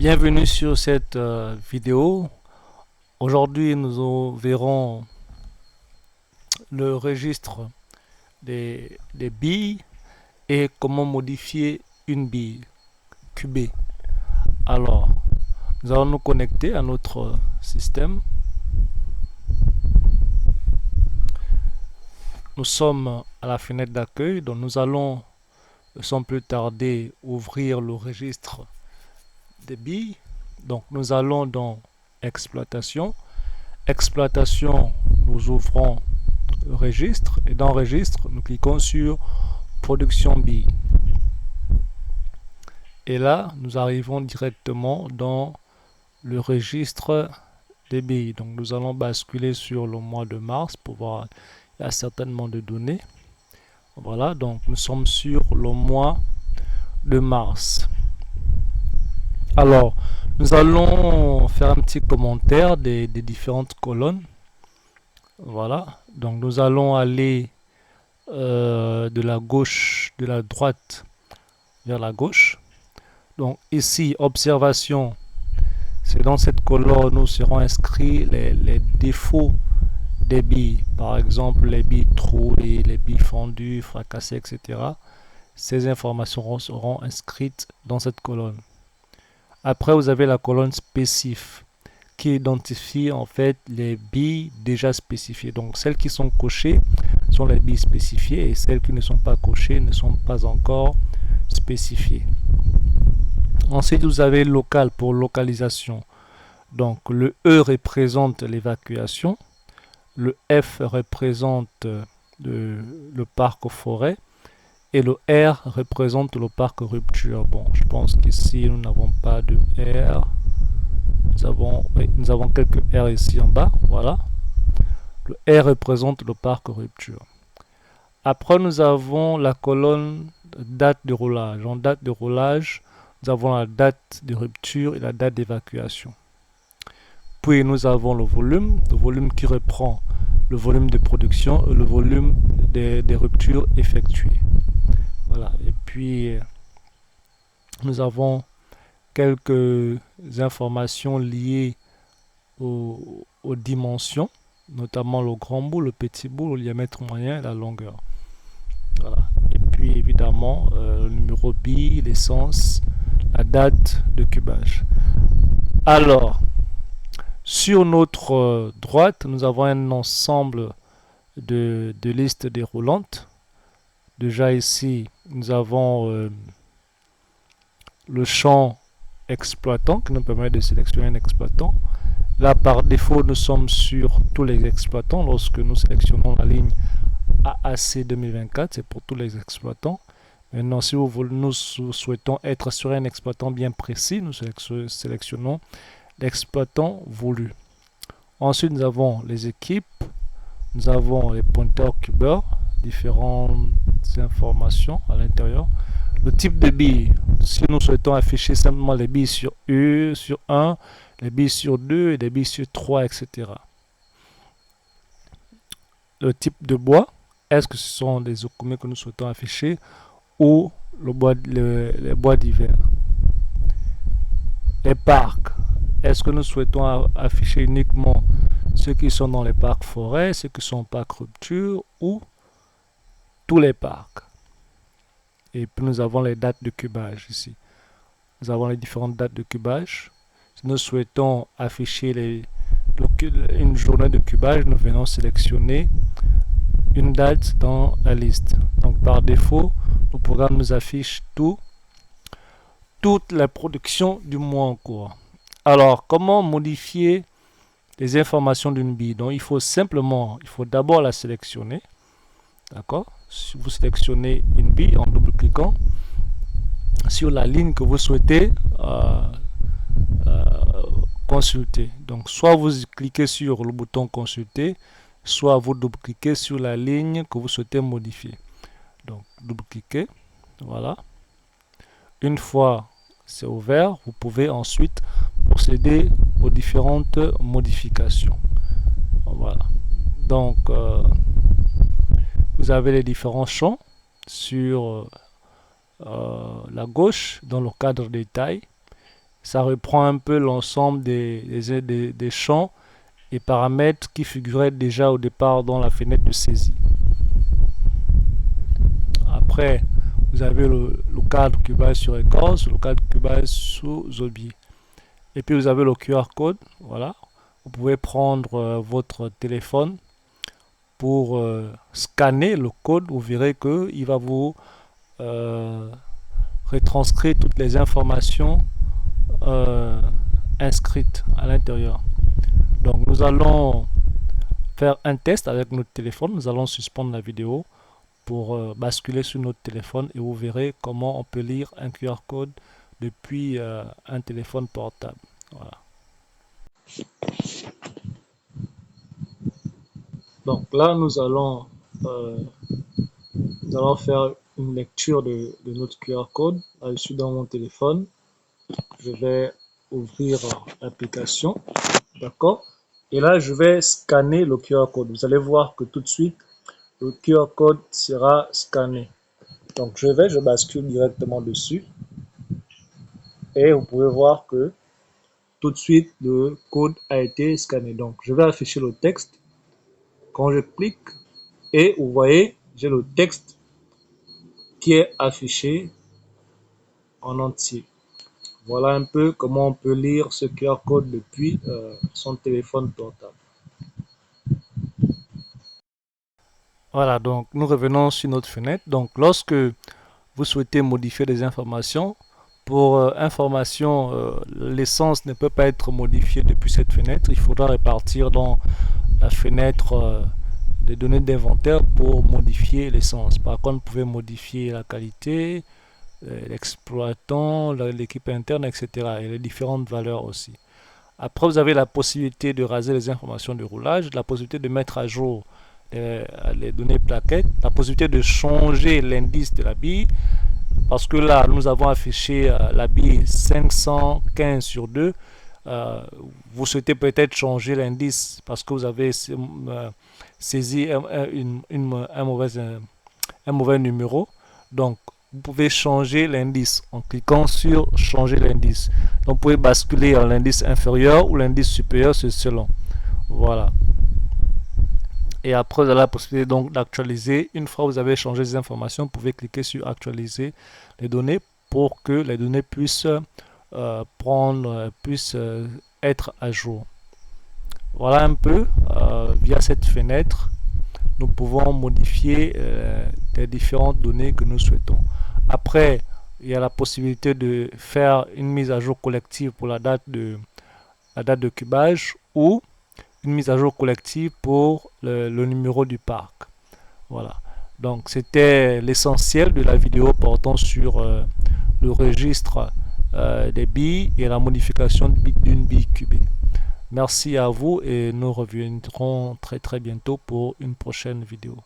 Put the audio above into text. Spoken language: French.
Bienvenue sur cette vidéo. Aujourd'hui, nous verrons le registre des billes et comment modifier une bille QB. Alors, nous allons nous connecter à notre système. Nous sommes à la fenêtre d'accueil, donc nous allons sans plus tarder ouvrir le registre des billes. Donc nous allons dans exploitation. Exploitation, nous ouvrons le registre et dans registre, nous cliquons sur production billes. Et là, nous arrivons directement dans le registre des billes. Donc nous allons basculer sur le mois de mars pour voir, il y a certainement de données. Voilà, donc nous sommes sur le mois de mars. Alors, nous allons faire un petit commentaire des différentes colonnes. Voilà, donc nous allons aller de la gauche, de la droite vers la gauche. Donc ici, observation, c'est dans cette colonne où seront inscrits les défauts des billes. Par exemple, les billes trouées, les billes fendues, fracassées, etc. Ces informations seront inscrites dans cette colonne. Après, vous avez la colonne spécif qui identifie en fait les billes déjà spécifiées. Donc, celles qui sont cochées sont les billes spécifiées et celles qui ne sont pas cochées ne sont pas encore spécifiées. Ensuite, vous avez local pour localisation. Donc, le E représente l'évacuation. Le F représente le parc forêt. Et le R représente le parc rupture. Bon, je pense qu'ici, nous n'avons pas de R. Nous avons quelques R ici en bas. Voilà. Le R représente le parc rupture. Après, nous avons la colonne date de roulage. En date de roulage, nous avons la date de rupture et la date d'évacuation. Puis, nous avons le volume qui reprend le volume de production et le volume des ruptures effectuées. Voilà. Et puis, nous avons quelques informations liées aux dimensions, notamment le grand bout, le petit bout, le diamètre moyen et la longueur. Voilà. Et puis, évidemment, le numéro bille, l'essence, la date de cubage. Alors, sur notre droite, nous avons un ensemble de listes déroulantes. Déjà ici, nous avons le champ exploitant qui nous permet de sélectionner un exploitant. Là, par défaut, nous sommes sur tous les exploitants. Lorsque nous sélectionnons la ligne AAC 2024, c'est pour tous les exploitants. Maintenant, si nous souhaitons être sur un exploitant bien précis, nous sélectionnons l'exploitant voulu. Ensuite, nous avons les équipes. Nous avons les pointeurs cubeurs, différentes informations à l'intérieur. Le type de billes, si nous souhaitons afficher simplement les billes sur U, sur 1, les billes sur 2 et les billes sur 3, etc. Le type de bois, est-ce que ce sont des okumés que nous souhaitons afficher ou les bois d'hiver. Les parcs, est-ce que nous souhaitons afficher uniquement ceux qui sont dans les parcs forêts, ceux qui sont en parc rupture ou tous les parcs. Et puis nous avons les dates de cubage ici. Nous avons les différentes dates de cubage. Si nous souhaitons afficher une journée de cubage, nous venons sélectionner une date dans la liste. Donc par défaut, le programme nous affiche toute la production du mois en cours. Alors, comment modifier les informations d'une bille? Donc il faut d'abord la sélectionner. D'accord? Si vous sélectionnez une bille en double-cliquant sur la ligne que vous souhaitez consulter. Donc, soit vous cliquez sur le bouton consulter, soit vous double-cliquez sur la ligne que vous souhaitez modifier. Donc, double-cliquez. Voilà. Une fois c'est ouvert, vous pouvez ensuite procéder aux différentes modifications. Voilà. Donc, vous avez les différents champs sur la gauche dans le cadre détail Ça reprend un peu l'ensemble des champs et paramètres qui figuraient déjà au départ dans la fenêtre de saisie. Après, vous avez le cadre qui base sur Records, le cadre qui base sur Zobi. Et puis vous avez le QR code, voilà. Vous pouvez prendre votre téléphone pour scanner le code. Vous verrez qu'il va vous retranscrire toutes les informations inscrites à l'intérieur. Donc nous allons faire un test avec notre téléphone. Nous allons suspendre la vidéo pour basculer sur notre téléphone et vous verrez comment on peut lire un QR code depuis un téléphone portable. Voilà. Donc là, nous allons faire une lecture de notre QR code. Là, je suis dans mon téléphone. Je vais ouvrir l'application. D'accord? Et là, je vais scanner le QR code. Vous allez voir que tout de suite, le QR code sera scanné. Donc, je bascule directement dessus. Et vous pouvez voir que tout de suite, le code a été scanné. Donc, je vais afficher le texte. Quand je clique, et vous voyez, j'ai le texte qui est affiché en entier. Voilà un peu comment on peut lire ce QR code depuis son téléphone portable. Voilà, donc nous revenons sur notre fenêtre. Donc, lorsque vous souhaitez modifier des informations, pour information, l'essence ne peut pas être modifiée depuis cette fenêtre. Il faudra repartir dans la fenêtre des données d'inventaire pour modifier l'essence. Par contre, vous pouvez modifier la qualité, l'exploitant, l'équipe interne, etc. et les différentes valeurs aussi. Après, vous avez la possibilité de raser les informations de roulage, la possibilité de mettre à jour les données plaquettes, la possibilité de changer l'indice de la bille, parce que là, nous avons affiché la bille 515 sur 2. Vous souhaitez peut-être changer l'indice parce que vous avez saisi un mauvais numéro. Donc, vous pouvez changer l'indice en cliquant sur changer l'indice. Donc, vous pouvez basculer à l'indice inférieur ou l'indice supérieur, c'est selon. Voilà. Et après, vous avez la possibilité donc d'actualiser. Une fois que vous avez changé les informations, vous pouvez cliquer sur actualiser les données pour que les données puissent être à jour. Voilà un peu, via cette fenêtre, nous pouvons modifier les différentes données que nous souhaitons. Après, il y a la possibilité de faire une mise à jour collective pour la date de cubage ou une mise à jour collective pour le numéro du parc. Voilà. Donc, c'était l'essentiel de la vidéo portant sur le registre des billes et la modification d'une bille cubée. Merci à vous et nous reviendrons très bientôt pour une prochaine vidéo.